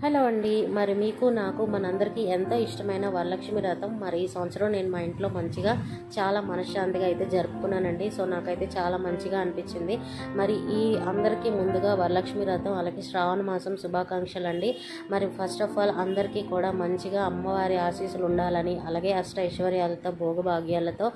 Hello అండి. మరి మీకు నాకు మనందరికీ ఎంతో ఇష్టమైన వరలక్ష్మి వ్రతం మరి ఈ సంవత్సరం నేను మా ఇంట్లో మంచిగా చాలా మనశ్శాంతిగా అయితే జరుపుకున్నానండి. సో నాకైతే చాలా మంచిగా అనిపించింది. మరి ఈ అందరికీ ముందుగా వరలక్ష్మి వ్రతం అలాగే శ్రావణ మాసం శుభాకాంక్షలు అండి. మరి ఫస్ట్ ఆఫ్ ఆల్ అందరికీ కూడా మంచిగా అమ్మవారి ఆశీస్సులు ఉండాలని అలాగే అష్ట ఐశ్వర్యాలతో భోగభాగ్యాలతో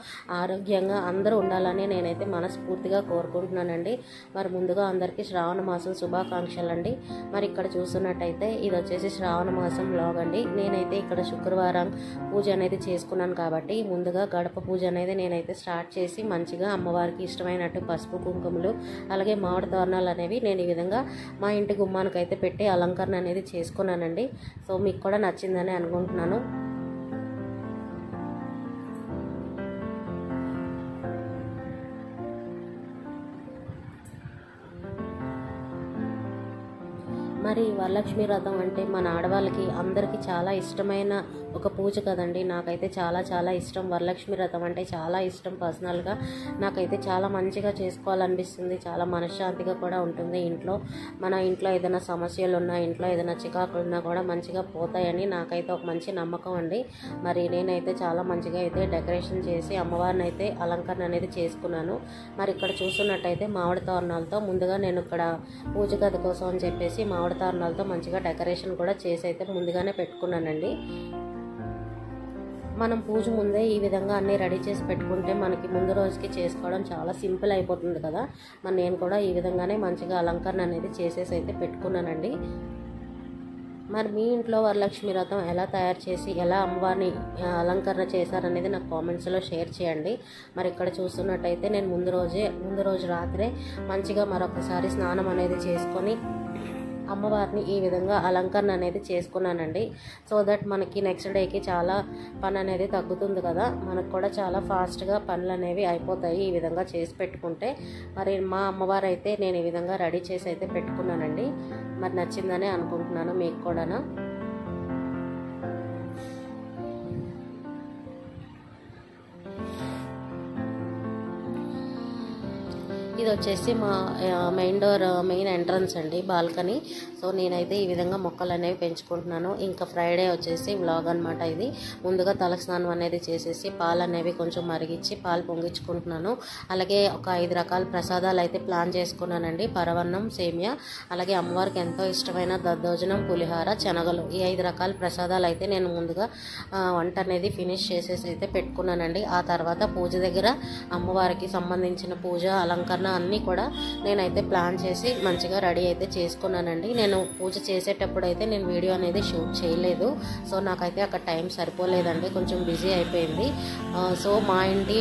ఆరోగ్యంగా అందరూ ఉండాలని నేనైతే మనస్ఫూర్తిగా కోరుకుంటున్నానండి. మరి ముందుగా అందరికీ శ్రావణ మాసం శుభాకాంక్షలు అండి. మరి ఇక్కడ చూస్తున్నట్టయితే ఇది వచ్చేసి శ్రావణ మాసం వ్లాగ్ అండి. నేనైతే ఇక్కడ శుక్రవారం పూజ అనేది చేసుకున్నాను కాబట్టి ముందుగా గడప పూజ అనేది నేనైతే స్టార్ట్ చేసి మంచిగా అమ్మవారికి ఇష్టమైనట్టు పసుపు కుంకుమలు అలాగే మామిడి తోరణాలు అనేవి నేను ఈ విధంగా మా ఇంటి గుమ్మానికి అయితే పెట్టి అలంకరణ అనేది చేసుకున్నానండి. సో మీకు కూడా నచ్చిందని అనుకుంటున్నాను. మరి వరలక్ష్మి వ్రతం అంటే మన ఆడవాళ్ళకి అందరికీ చాలా ఇష్టమైన ఒక పూజ కదండి. నాకైతే చాలా చాలా ఇష్టం. వరలక్ష్మి వ్రతం అంటే చాలా ఇష్టం. పర్సనల్గా నాకైతే చాలా మంచిగా చేసుకోవాలనిపిస్తుంది. చాలా మనశ్శాంతిగా కూడా ఉంటుంది. మన ఇంట్లో ఏదైనా సమస్యలు ఉన్నా ఇంట్లో ఏదైనా చికాకులు ఉన్నా కూడా మంచిగా పోతాయని నాకైతే ఒక మంచి నమ్మకం అండి. మరి నేనైతే చాలా మంచిగా అయితే డెకరేషన్ చేసి అమ్మవారిని అయితే అలంకరణ అనేది చేసుకున్నాను. మరి ఇక్కడ చూస్తున్నట్టయితే మామిడి తోరణాలతో ముందుగా నేను ఇక్కడ పూజ గది కోసం అని చెప్పేసి మామిడి తోరణాలతో మంచిగా డెకరేషన్ కూడా చేసి అయితే ముందుగానే పెట్టుకున్నానండి. మనం పూజ ముందే ఈ విధంగా అన్నీ రెడీ చేసి పెట్టుకుంటే మనకి ముందు రోజుకి చేసుకోవడం చాలా సింపుల్ అయిపోతుంది కదా. మరి నేను కూడా ఈ విధంగానే మంచిగా అలంకరణ అనేది చేసేసి అయితే పెట్టుకున్నానండి. మరి మీ ఇంట్లో వరలక్ష్మి వ్రతం ఎలా తయారు చేసి ఎలా అమ్మవారిని అలంకరణ చేశారనేది నాకు కామెంట్స్లో షేర్ చేయండి. మరి ఇక్కడ చూస్తున్నట్టయితే నేను ముందు రోజు రాత్రే మంచిగా మరొకసారి స్నానం అనేది చేసుకొని అమ్మవారిని ఈ విధంగా అలంకరణ అనేది చేసుకున్నానండి. సో దట్ మనకి నెక్స్ట్ డేకి చాలా పని అనేది తగ్గుతుంది కదా. మనకు కూడా చాలా ఫాస్ట్గా పనులు అనేవి అయిపోతాయి ఈ విధంగా చేసి పెట్టుకుంటే. మరి మా అమ్మవారు అయితే నేను ఈ విధంగా రెడీ చేసి అయితే పెట్టుకున్నానండి. మరి నచ్చిందనే అనుకుంటున్నాను మీకు కూడా. ఇది వచ్చేసి మా మెయిన్ ఎంట్రన్స్ అండి, బాల్కనీ. సో నేనైతే ఈ విధంగా మొక్కలు అనేవి పెంచుకుంటున్నాను. ఇంకా ఫ్రైడే వచ్చేసి వ్లాగ్ అనమాట. ఇది ముందుగా తలస్నానం అనేది చేసేసి పాలు అనేవి కొంచెం మరిగించి పాలు పొంగించుకుంటున్నాను. అలాగే ఒక 5 రకాల ప్రసాదాలు అయితే ప్లాన్ చేసుకున్నానండి. పరవన్నం, సేమియా, అలాగే అమ్మవారికి ఎంతో ఇష్టమైన దద్దోజనం, పులిహార, శనగలు, ఈ 5 రకాల ప్రసాదాలు అయితే నేను ముందుగా వంట అనేది ఫినిష్ చేసేసి అయితే పెట్టుకున్నానండి. ఆ తర్వాత పూజ దగ్గర అమ్మవారికి సంబంధించిన పూజ అలంకరణ అన్నీ కూడా నేనైతే ప్లాన్ చేసి మంచిగా రెడీ అయితే చేసుకున్నానండి. నేను పూజ చేసేటప్పుడు అయితే నేను వీడియో అనేది షూట్ చేయలేదు. సో నాకైతే అక్కడ టైం సరిపోలేదండి, కొంచెం బిజీ అయిపోయింది. సో మా ఇంటి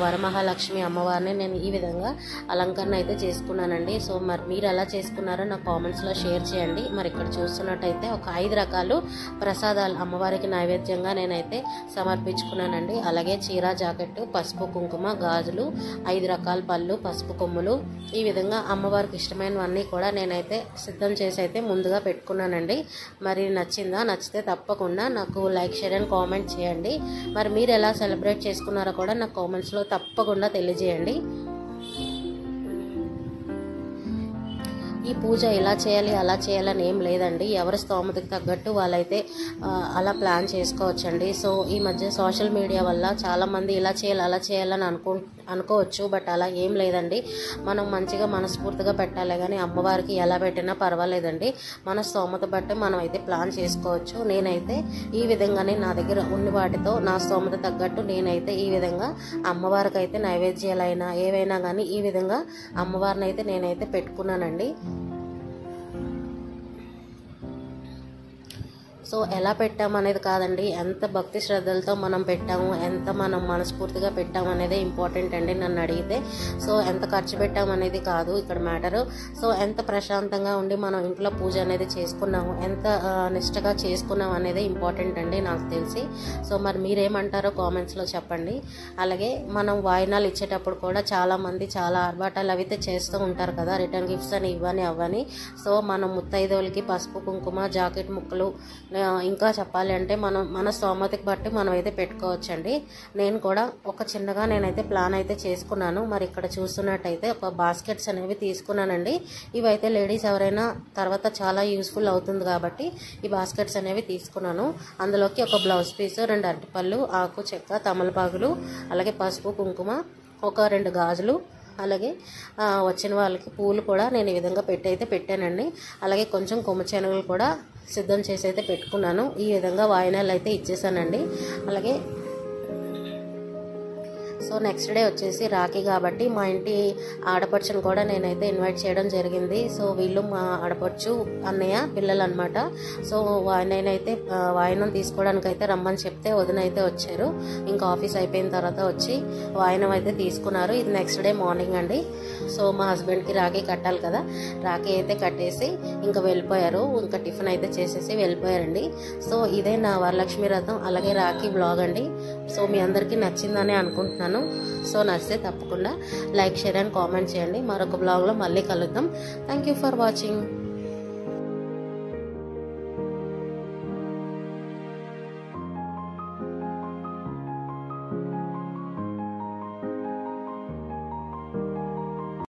వరమహాలక్ష్మి అమ్మవారిని నేను ఈ విధంగా అలంకరణ అయితే చేసుకున్నానండి. సో మరి మీరు ఎలా చేసుకున్నారో నా కామెంట్స్లో షేర్ చేయండి. మరి ఇక్కడ చూస్తున్నట్టయితే ఒక 5 రకాలు ప్రసాదాలు అమ్మవారికి నైవేద్యంగా నేనైతే సమర్పించుకున్నానండి. అలాగే చీర, జాకెట్టు, పసుపు కుంకుమ, గాజులు, 5 రకాల పళ్ళు, పసుపు కొమ్ములు, ఈ విధంగా అమ్మవారికి ఇష్టమైనవన్నీ కూడా నేనైతే సిద్ధం చేసి అయితే ముందుగా పెట్టుకున్నానండి. మరి నచ్చితే తప్పకుండా నాకు లైక్, షేర్ అండ్ కామెంట్ చేయండి. మరి మీరు ఎలా సెలబ్రేట్ చేసుకున్నారో కూడా నాకు కామెంట్స్లో తప్పకుండా తెలియజేయండి. ఈ పూజ ఇలా చేయాలి అలా చేయాలని ఏం లేదండి. ఎవరి స్తోమతకు తగ్గట్టు వాళ్ళైతే అలా ప్లాన్ చేసుకోవచ్చండి. సో ఈ మధ్య సోషల్ మీడియా వల్ల చాలామంది ఇలా చేయాలి అలా చేయాలని అనుకోవచ్చు. బట్ అలా ఏం లేదండి. మనం మంచిగా మనస్ఫూర్తిగా పెట్టాలి కానీ అమ్మవారికి ఎలా పెట్టినా పర్వాలేదండి. మన స్తోమత బట్టి మనం అయితే ప్లాన్ చేసుకోవచ్చు. నేనైతే ఈ విధంగానే నా దగ్గర ఉన్న వాటితో నా స్తోమత తగ్గట్టు నేనైతే ఈ విధంగా అమ్మవారికి అయితే నైవేద్యాలైనా ఏవైనా కానీ ఈ విధంగా అమ్మవారిని అయితే నేనైతే పెట్టుకున్నానండి. సో ఎలా పెట్టామనేది కాదండి, ఎంత భక్తి శ్రద్ధలతో మనం పెట్టాము, ఎంత మనం మనస్ఫూర్తిగా పెట్టాము అనేది ఇంపార్టెంట్ అండి నన్ను అడిగితే. సో ఎంత ఖర్చు పెట్టామనేది కాదు ఇక్కడ మ్యాటరు. సో ఎంత ప్రశాంతంగా ఉండి మనం ఇంట్లో పూజ అనేది చేసుకున్నాము, ఎంత నిష్టగా చేసుకున్నాం అనేది ఇంపార్టెంట్ అండి నాకు తెలిసి. సో మరి మీరేమంటారో కామెంట్స్లో చెప్పండి. అలాగే మనం వాయినాలు ఇచ్చేటప్పుడు కూడా చాలామంది చాలా ఆర్భాటాలు అవితే చేస్తూ ఉంటారు కదా, రిటర్న్ గిఫ్ట్స్ అని ఇవ్వని అవ్వని. సో మనం ముత్తైదువులకి పసుపు కుంకుమ, జాకెట్ ముక్కలు, ఇంకా చెప్పాలి అంటే మన స్తోమతకి బట్టి మనం అయితే పెట్టుకోవచ్చండి. నేను కూడా ఒక చిన్నగా నేనైతే ప్లాన్ అయితే చేసుకున్నాను. మరి ఇక్కడ చూస్తున్నట్టయితే ఒక బాస్కెట్స్ అనేవి తీసుకున్నానండి. ఇవైతే లేడీస్ ఎవరైనా తర్వాత చాలా యూస్ఫుల్ అవుతుంది కాబట్టి ఈ బాస్కెట్స్ అనేవి తీసుకున్నాను. అందులోకి ఒక బ్లౌజ్ పీసు, 2 అరటిపళ్ళు, ఆకు, చెక్క, తమలపాకులు, అలాగే పసుపు, కుంకుమ, ఒక 2 గాజులు, అలాగే వచ్చిన వాళ్ళకి పూలు కూడా నేను ఈ విధంగా పెట్టానండి. అలాగే కొంచెం కొమ్మ కూడా సిద్ధం చేసి అయితే పెట్టుకున్నాను. ఈ విధంగా వాయినాలు అయితే ఇచ్చేసానండి. అలాగే సో నెక్స్ట్ డే వచ్చేసి రాఖీ కాబట్టి మా ఇంటి ఆడపడుచును కూడా నేనైతే ఇన్వైట్ చేయడం జరిగింది. సో వీళ్ళు మా ఆడపడుచు అన్నయ్య పిల్లలు అనమాట. సో నేనైతే వాయినం తీసుకోవడానికి అయితే రమ్మని చెప్తే వదిన అయితే వచ్చారు. ఇంకా ఆఫీస్ అయిపోయిన తర్వాత వచ్చి వాయినం అయితే తీసుకున్నారు. ఇది నెక్స్ట్ డే మార్నింగ్ అండి. సో మా హస్బెండ్కి రాఖీ కట్టాలి కదా, రాఖీ అయితే కట్టేసి ఇంకా వెళ్ళిపోయారు. ఇంకా టిఫిన్ అయితే చేసేసి వెళ్ళిపోయారండి. సో ఇదే నా వరలక్ష్మి వ్రతం అలాగే రాఖీ బ్లాగ్ అండి. సో మీ అందరికీ నచ్చిందని అనుకుంటున్నాను. సో నచ్చితే తప్పకుండా లైక్, షేర్ అండ్ కామెంట్ చేయండి. మరొక బ్లాగ్లో మళ్ళీ కలుద్దాం. Thank you for watching.